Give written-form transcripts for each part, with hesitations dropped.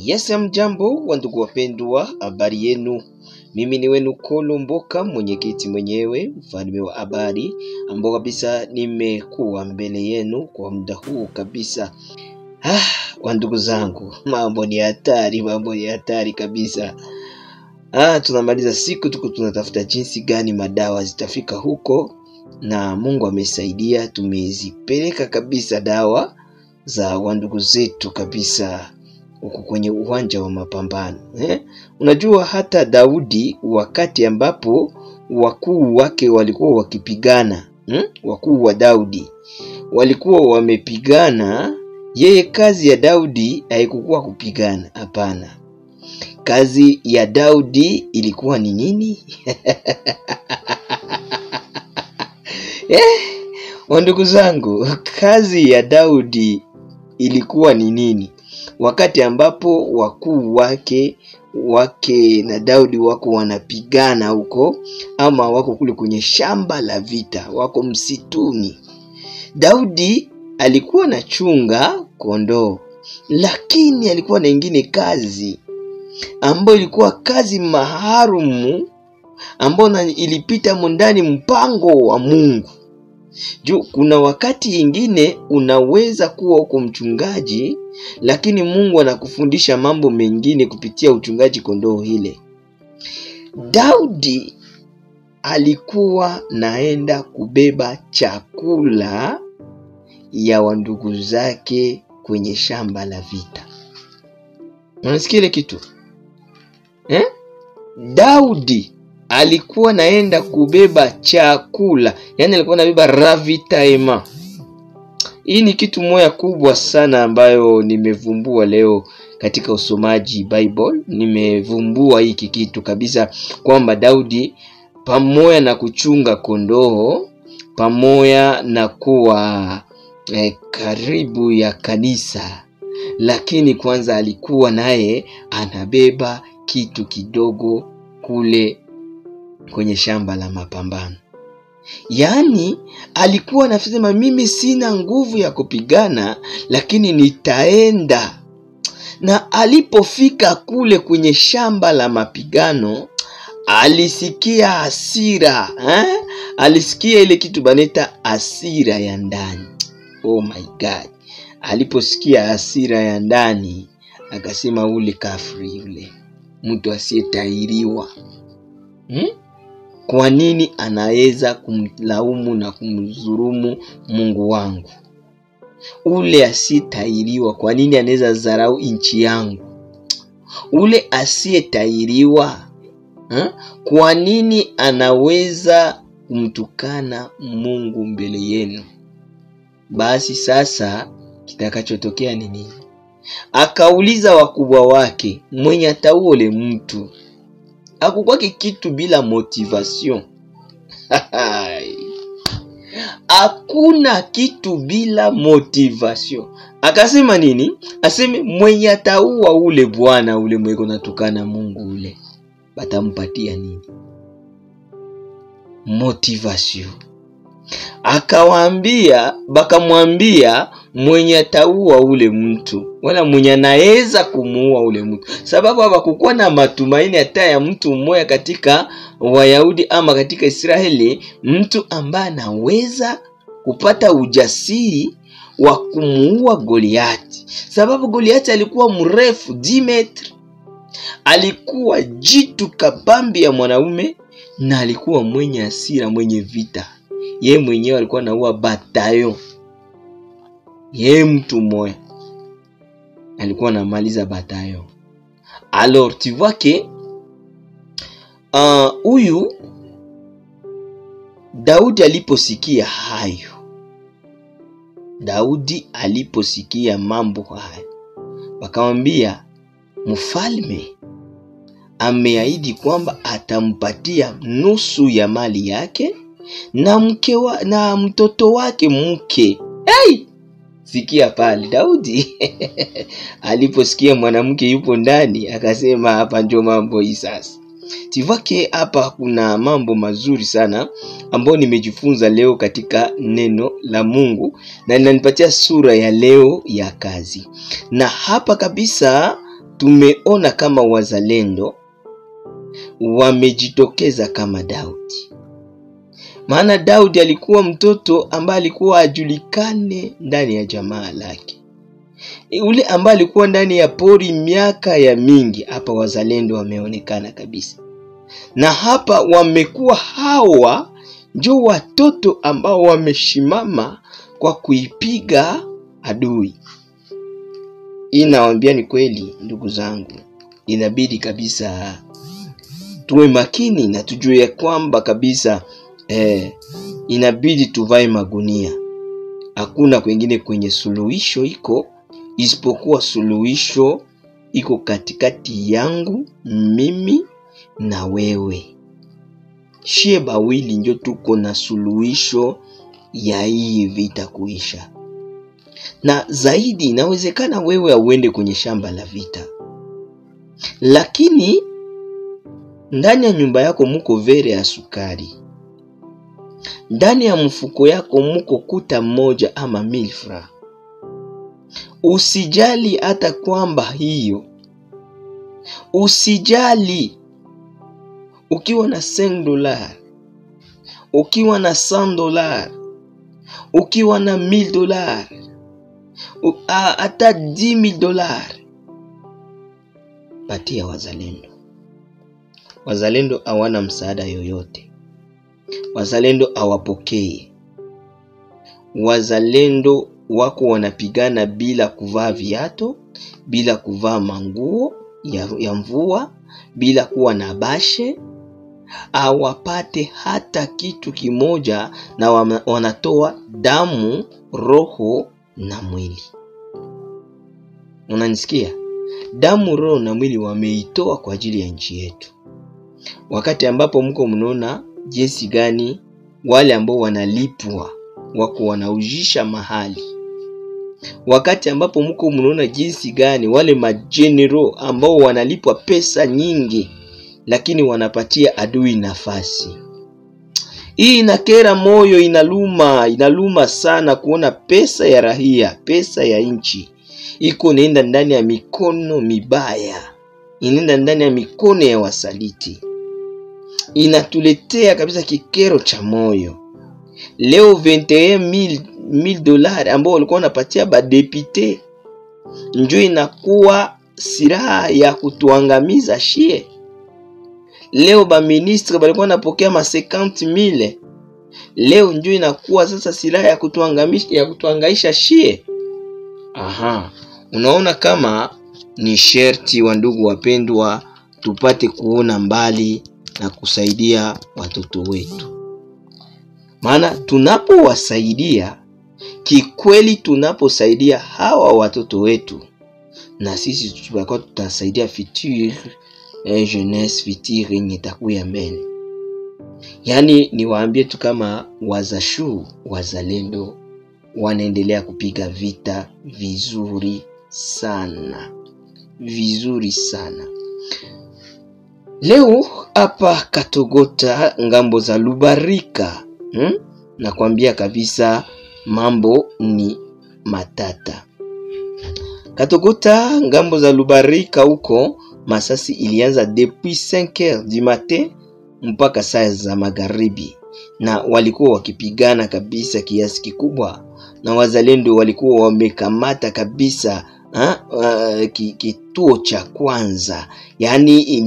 Yes, mjambo wandugu wapendwa, habari yenu? Mimi ni wenu Kolo Mboka, mwenyekiti mwenyewe, mfalme wa habari, ambao kabisa nimekuwa mbele yenu kwa muda huu kabisa. Wandugu zangu, mambo ni hatari kabisa. Tunamaliza siku tuko tunatafuta jinsi gani madawa zitafika huko, na Mungu amesaidia, tumezipeleka kabisa dawa za wandugu zetu kabisa huko kwenye uwanja wa mapambano. Unajua hata Daudi wakati ambapo wakuu wake walikuwa wakipigana, wakuu wa Daudi walikuwa wamepigana, yeye kazi ya Daudi haikuwa kupigana, hapana. Kazi ya Daudi ilikuwa ni nini? Wandugu zangu, kazi ya Daudi ilikuwa ni nini? Wakati ambapo wakuu wake na Daudi wako wanapigana huko, ama wako kule kwenye shamba la vita, wako msituni, Daudi alikuwa anachunga kondoo, lakini alikuwa na ingine kazi ambayo ilikuwa kazi maharumu, ambayo ilipita ndani mpango wa Mungu. Kuna wakati ingine unaweza kuwa uko mchungaji, lakini Mungu anakufundisha mambo mengine kupitia uchungaji kondoo hile. Daudi alikuwa naenda kubeba chakula ya wandugu zake kwenye shamba la vita. Unasikia ile kitu? Daudi alikuwa naenda kubeba chakula, yani alikuwa anabeba ravitaima. Hii ni kitu moja kubwa sana ambayo nimevumbua leo katika usomaji Bible. Nimevumbua hiki kitu kabisa kwamba Daudi pamoja na kuchunga kondoo, pamoja na kuwa karibu ya kanisa, lakini kwanza alikuwa naye anabeba kitu kidogo kule kwenye shamba la mapambano. Yani alikuwa anasema mimi sina nguvu ya kupigana, lakini nitaenda. Na alipofika kule kwenye shamba la mapigano, alisikia hasira, alisikia ile kitu baneta hasira ya ndani. Oh my God. Aliposikia hasira ya ndani, akasema ule kafiri, ule mtu asiyetahiriwa, kwa nini anaweza kumlaumu na kumdhulumu Mungu wangu? Ule asiyetahiriwa, kwa nini anaweza dharau nchi yangu? Ule asiyetahiriwa, kwa nini anaweza kumtukana Mungu mbele yenu? Basi sasa kitakachotokea ni nini? Akauliza wakubwa wake, mwenye ataua ule mtu. Hakukuwa kitu bila motivation. Hakuna kitu bila motivation. Akasema nini? Aseme mwenye ataua ule bwana ule mweko natukana Mungu ule, batampatia nini? Motivation. Bakamwambia mwenye ataua ule mtu, wala mwenye anaweza kumuua ule mtu. Sababu hawakukuwa na matumaini hata ya mtu mmoja katika Wayahudi ama katika Israeli, mtu ambaye anaweza kupata ujasiri wa kumuua Goliati. Sababu Goliati alikuwa mrefu 10 metri, alikuwa jitu kabambi ya mwanaume, na alikuwa mwenye hasira, mwenye vita. Yeye mwenyewe alikuwa anaua batayo. Yeye mtu mmoja alikuwa anamaliza batayo. Alors tu vois que huyu Daudi aliposikia hayo, Daudi aliposikia mambo hayo, wakamwambia mfalme ameahidi kwamba atampatia nusu ya mali yake na mtoto wake mke. Sikia pale Daudi aliposikia mwanamke yupo ndani, akasema hapa ndio mambo hii sasa. Tivake hapa kuna mambo mazuri sana ambayo nimejifunza leo katika neno la Mungu, na inanipatia sura ya leo ya kazi. Na hapa kabisa tumeona kama wazalendo wamejitokeza kama Daudi. Maana Daudi alikuwa mtoto ambaye alikuwa ajulikane ndani ya jamaa lake. Ule ambaye alikuwa ndani ya pori miaka ya mingi, hapa wazalendo wameonekana kabisa. Na hapa wamekuwa hawa ndio watoto ambao wameshimama kwa kuipiga adui. Inawaambia ni kweli ndugu zangu, inabidi kabisa tuwe makini na tujue ya kwamba kabisa inabidi tuvae magunia. Hakuna kwingine kwenye suluhisho iko isipokuwa suluhisho iko katikati yangu mimi na wewe. Shie bawili ndio tuko na suluhisho ya hii vita kuisha. Na zaidi inawezekana wewe auende kwenye shamba la vita, lakini ndani ya nyumba yako muko vere ya sukari, ndani ya mfuko yako muko kuta moja ama 1000 francs. Usijali hata kwamba hiyo, usijali ukiwa na $5, ukiwa na $100, ukiwa na $1000, hata $10,000, patia wazalendo. Wazalendo hawana msaada yoyote. Wazalendo hawapokei. Wazalendo wako wanapigana bila kuvaa viatu, bila kuvaa manguo ya mvua, bila kuwa na bashe. Hawapate hata kitu kimoja, na wanatoa damu, roho na mwili. Unanisikia? Damu, roho na mwili wameitoa kwa ajili ya nchi yetu. Wakati ambapo mko mnaona jinsi gani wale ambao wanalipwa wako wanaujisha mahali. Wakati ambapo mko mnaona jinsi gani wale majenero ambao wanalipwa pesa nyingi, lakini wanapatia adui nafasi. Hii inakera moyo, inaluma sana kuona pesa ya rahia, pesa ya nchi iko nenda ndani ya mikono mibaya, inaenda ndani ya mikono ya wasaliti. Inatuletea kabisa kikero cha moyo. Leo $21,000 ambao walikuwa wanapatia ba depute njoo inakuwa silaha ya kutuangamiza shie. Leo ba ministre walikuwa wanapokea ma 50,000. Leo njoo inakuwa sasa silaha ya kutuangaisha shie. Unaona kama ni sherti wa ndugu wapendwa tupate kuona mbali na kusaidia watoto wetu. Maana tunapowasaidia kikweli, tunaposaidia hawa watoto wetu, na sisi tutakuwa tutasaidia future jeunesse, future yenye itakuwa mbele. Yani niwaambie tu kama wazalendo wanaendelea kupiga vita vizuri sana. Vizuri sana. Leo hapa Katogota ngambo za Lubarika, nakwambia kabisa mambo ni matata. Katogota ngambo za Lubarika huko masasi ilianza depuis 5h du matin mpaka saa za magharibi, na walikuwa wakipigana kabisa kiasi kikubwa, na wazalendo walikuwa wamekamata kabisa kituo cha kwanza, yani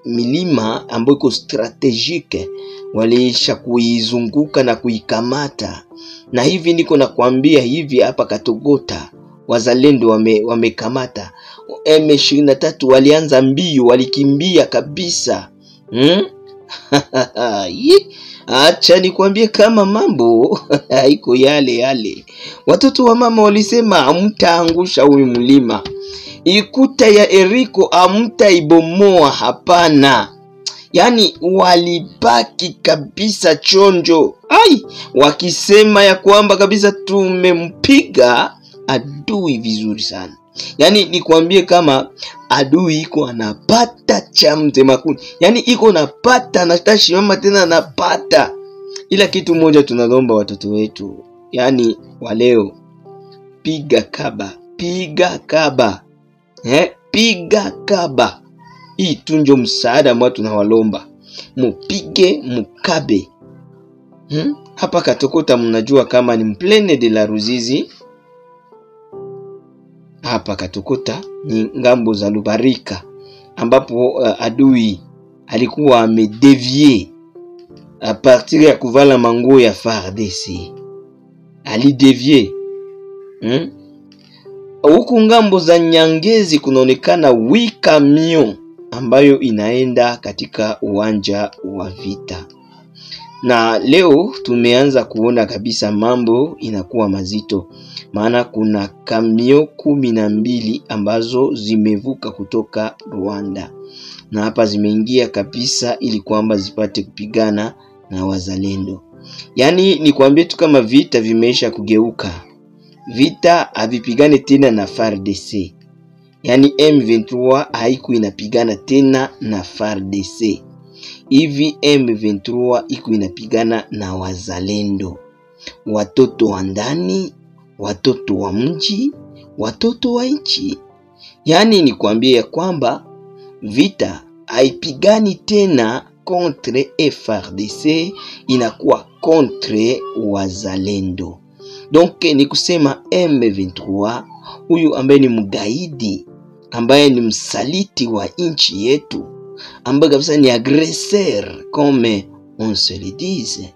milima ambayo iko strategique walisha kuizunguka na kuikamata. Na hivi niko nakwambia hivi hapa Katogota wazalendo wamekamata. M23 walianza mbio, walikimbia kabisa. Acha nikwambie kama mambo haiko yale. Watoto wa mama walisema hamtaangusha huyu mlima. Ikuta ya Eriko hamtaibomoa, hapana. Yani walibaki kabisa chonjo. Wakisema ya kwamba kabisa tumempiga adui vizuri sana. Yani nikwambie kama adui iko anapata cha mtemakuni. Yani iko napata na tashi mama tena anapata. Ila kitu moja tunalomba watoto wetu, yani waleo, piga kaba. piga kaba. Hii tunjo msaada ambao tunawalomba. Mupige mukabe. Hapa Katokota mnajua kama ni Plaine de la Ruzizi. Hapa Katokota ni ngambo za Lubarika ambapo adui alikuwa amedevier a partir ya kuvala manguo ya FARDC. Alidevier. Huku ngambo za Nyangezi kunaonekana 8 camion ambayo inaenda katika uwanja wa vita. Na leo tumeanza kuona kabisa mambo inakuwa mazito. Maana kuna kamio 12 ambazo zimevuka kutoka Rwanda. Na hapa zimeingia kabisa ili kwamba zipate kupigana na wazalendo. Yani ni kuambia tu kama vita vimeisha kugeuka. Vita havipigane tena na FARDC. Yani M23 haiku inapigana tena na FARDC. Hivi M23 iko inapigana na wazalendo. Watoto wa ndani, watoto wa mji, watoto wa nchi. Yani ni kuambia kwamba vita haipigani tena contre FARDC, inakuwa contre wazalendo. Donc ni kusema M23 huyu ambaye ni mgaidi, ambaye ni msaliti wa nchi yetu, ambaye kabisa ni agresseur comme on se le dise,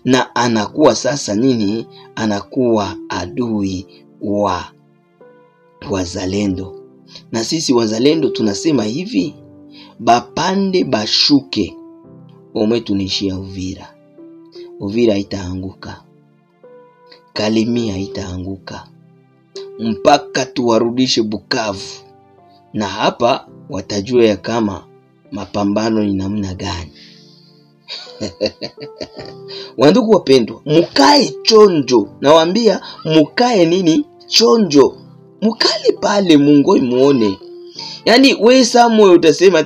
na anakuwa sasa nini? Anakuwa adui wa wazalendo. Na sisi wazalendo tunasema hivi, bapande bashuke, ome tunishia Uvira. Uvira itaanguka, Kalemie itaanguka, mpaka tuwarudishe Bukavu. Na hapa watajua ya kama mapambano ni namna gani. Wandugu wapendwa, mukae chonjo. Nawaambia mukae nini? Chonjo. Mukale pale mungoi muone. Yani we Samuel utasema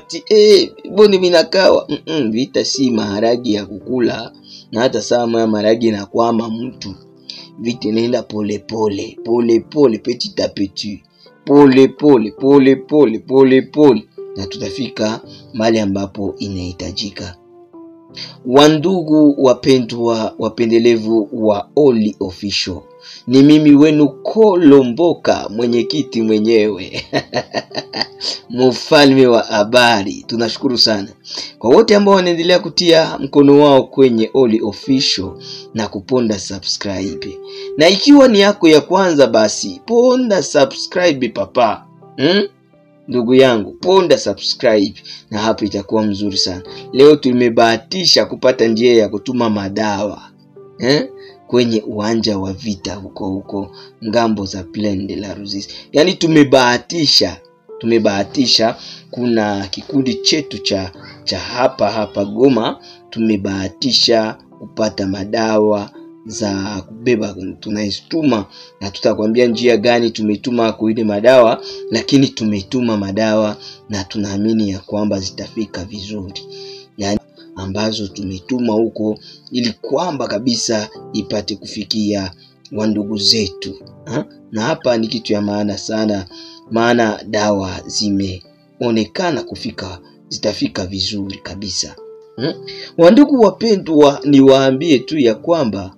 boni vinakawa. Vita si maharagi ya kukula. Na hata Samuel maharagi na kwama mtu. Vita nenda pole pole. Pole pole, petit à petit. Pole pole, pole pole, pole pole. Na tutafika mahali ambapo inahitajika. Wandugu wapendwa, wapendelevu wa Holy Official, ni mimi wenu Kolomboka, mwenyekiti mwenyewe. Mfalme wa habari. Tunashukuru sana kwa wote ambao wanaendelea kutia mkono wao kwenye Holy Official na kuponda subscribe. Na ikiwa ni yako ya kwanza, basi ponda subscribe papa. Ndugu yangu, ponda subscribe na hapo itakuwa mzuri sana. Leo tumebahatisha kupata njia ya kutuma madawa kwenye uwanja wa vita huko ngambo za Plaine de la Ruzizi. Yani tumebahatisha kuna kikundi chetu cha hapa Goma, tumebahatisha kupata madawa za kubeba. Tunaistuma na tutakwambia njia gani tumetuma kwa ile madawa, lakini tumetuma madawa na tunaamini ya kwamba zitafika vizuri. Yani ambazo tumetuma huko ili kwamba kabisa ipate kufikia wandugu zetu. Na hapa ni kitu ya maana sana, maana dawa zimeonekana kufika, zitafika vizuri kabisa. Wandugu wapendwa, niwaambie tu ya kwamba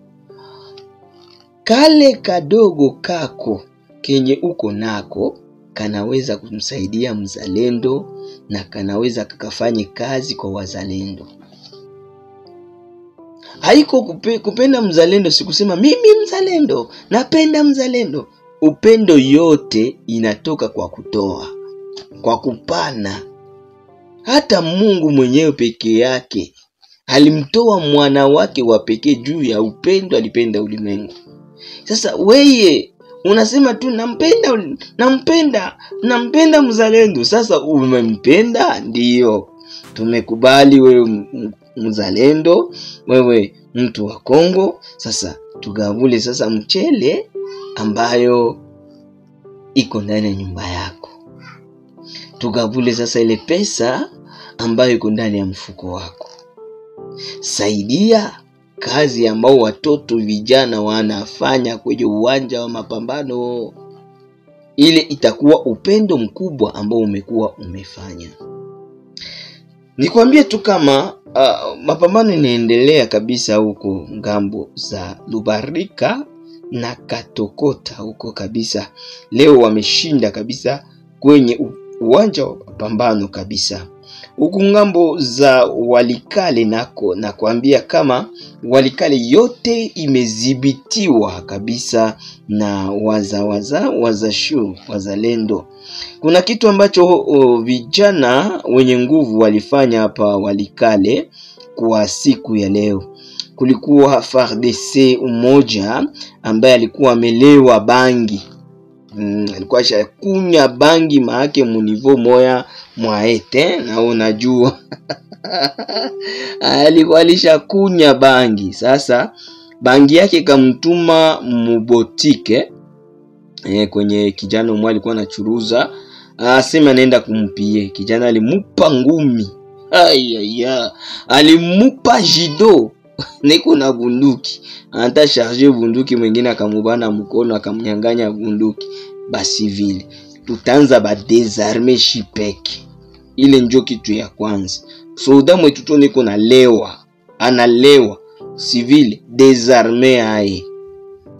kale kadogo kako kenye uko nako kanaweza kumsaidia mzalendo na kanaweza kakafanye kazi kwa wazalendo. Haiko kupenda mzalendo, sikusema mimi mzalendo, napenda mzalendo. Upendo yote inatoka kwa kutoa, kwa kupana. Hata Mungu mwenyewe peke yake alimtoa mwana wake wa pekee juu ya upendo, alipenda ulimwengu. Sasa weye unasema tu nampenda mzalendo. Sasa umempenda, ndio tumekubali wewe mzalendo, wewe mtu wa Kongo. Sasa tugavule sasa mchele ambayo iko ndani ya nyumba yako. Tugavule sasa ile pesa ambayo iko ndani ya mfuko wako. Saidia kazi ambao watoto vijana wanafanya kwenye uwanja wa mapambano. ile itakuwa upendo mkubwa ambao umekuwa umefanya. Nikwambie tu kama mapambano inaendelea kabisa huko ngambo za Lubarika na Katokota huko kabisa. Leo wameshinda kabisa kwenye uwanja wa mapambano kabisa. Huku ngambo za Walikale nako na kuambia kama Walikale yote imezibitiwa kabisa na wazalendo. Kuna kitu ambacho vijana wenye nguvu walifanya hapa Walikale kwa siku ya leo. Kulikuwa FARDC mmoja ambaye alikuwa amelewa bangi. Alikuwa shakunya bangi maake munivo moya mwaete na unajua. Alikuwa alishakunya bangi. Sasa bangi yake kamtuma mubotike kwenye kijana mmoja alikuwa anachuruza, asema anaenda kumpie. Kijana alimupa ngumi. Alimupa jido. Niko na bunduki. Anta charger bunduki, mwingine akamubana mkono akamnyanganya bunduki. Basi vile tutaanza ba désarmer shipeki. Ile ndio kitu ya kwanza. Soda mwetu tu niko na lewa. Analewa. Civil désarmer aye.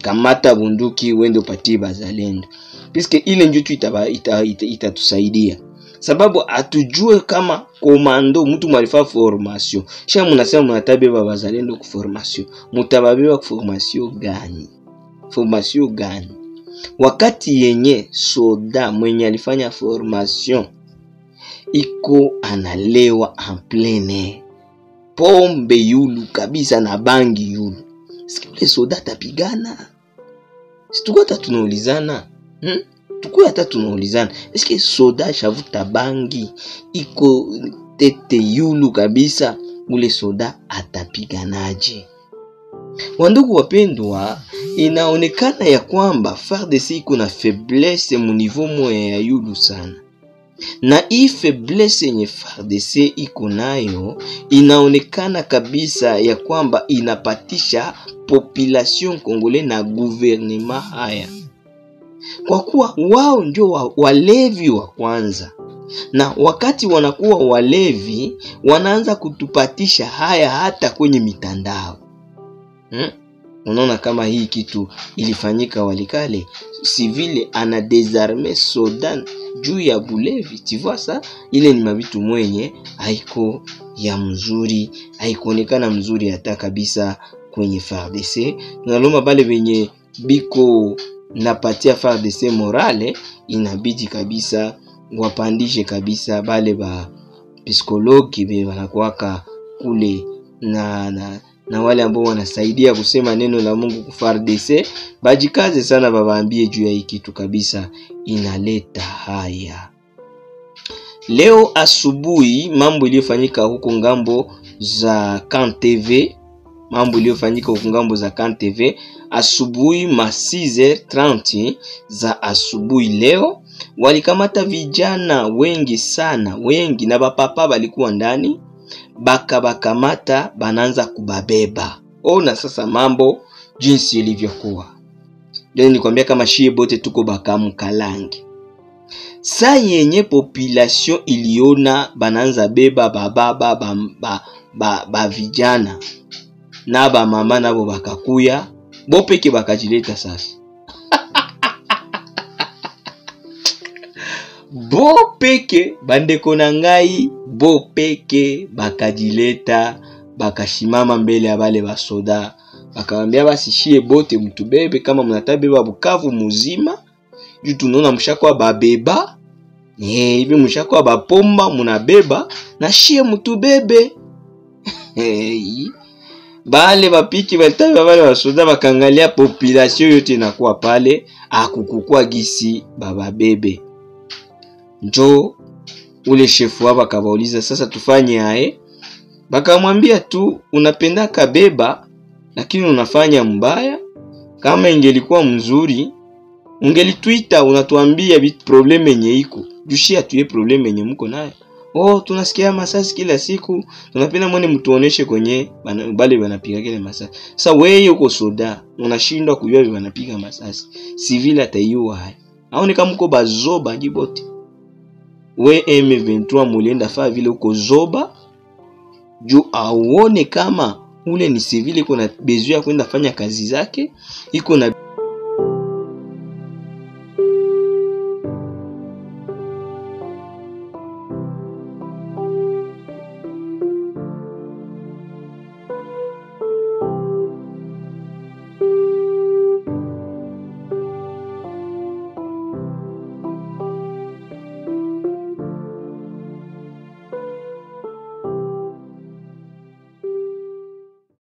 Kamata bunduki uende upatie bazalendo. Piske ile ndio tu itatusaidia. Sababu atujue kama komando mtu mwalifa formation. Sha munasema munatabeba bazalendo ku formation. Mutababeba ku formation gani? Formation gani? Wakati yenye soda mwenye alifanya formation iko analewa en plein air. Pombe yulu kabisa na bangi yulu. Sikile soda tapigana. Situko hata tunaulizana. Tuko hata tunaulizana. Eske soda shavuta bangi iko tete yulu kabisa, ule soda atapiganaje? Wandugu wapendwa, inaonekana ya kwamba FARDC iko na faiblesse mu niveau moya ya yulu sana. Na hii faiblesse yenye FARDC iko nayo inaonekana kabisa ya kwamba inapatisha population congolais na gouvernement haya. Kwa kuwa wao ndio walevi wa kwanza. Na wakati wanakuwa walevi, wanaanza kutupatisha haya hata kwenye mitandao. Unaona kama hii kitu ilifanyika Walikale, civile ana désarmer soda juu ya bulevi. Tivasa ile ni mabitu mwenye haiko ya mzuri, haikuonekana mzuri hata kabisa kwenye FARDC. Tunaloma bale benye biko napatia FARDC morale, inabidi kabisa wapandishe kabisa bale ba psikologi be wanakuwaka kule na wale ambao wanasaidia kusema neno la Mungu ku FARDC, bajikaze sana babaambie juu ya hiki kitu kabisa inaleta haya. Leo asubuhi mambo iliyofanyika huko ngambo za Kan TV, asubuhi ma 6h30 za asubuhi leo walikamata vijana wengi sana, wengi na bapapa balikuwa ndani, bakamata bananza kubabeba. Ona sasa mambo jinsi ilivyokuwa. Ndio nikwambia kama shie bote tuko bakamkalangi. Sa yenye population iliona bananza beba ba vijana na ba mama nabo bakakuya, bopeke bakajileta sasa. Bopeke bandeko na ngai, bopeke bakajileta, bakashimama mbele ya bale basoda, bakawambia basi shie bote mtubebe kama mnatabeba Bukavu muzima. Juu tunaona mshakwa babeba, hivi mshakwa bapomba munabeba na shie mtubebe. Bale bapiki balitabe bale basoda bakangalia population yote inakuwa pale, akukukua gisi bababebe. Njo ule shefu waba kabauliza sasa tufanye ae. Bakamwambia tu unapenda kabeba lakini unafanya mbaya. Kama ingelikuwa mzuri ungelituita unatuambia bit probleme yenye iko. Jushia tuye probleme yenye mko nayo. Tunasikia masasi kila siku, tunapenda mwone mtuoneshe kwenye bale wanapiga kile masasi. Sasa wewe uko soda, unashindwa kujua wanapiga masasi. Civil ataiua hai. Aone kama uko bazoba jibote. We M23 mulienda faa vile uko zoba juu auone kama ule ni civil iko na besoin ya kwenda fanya kazi zake, iko na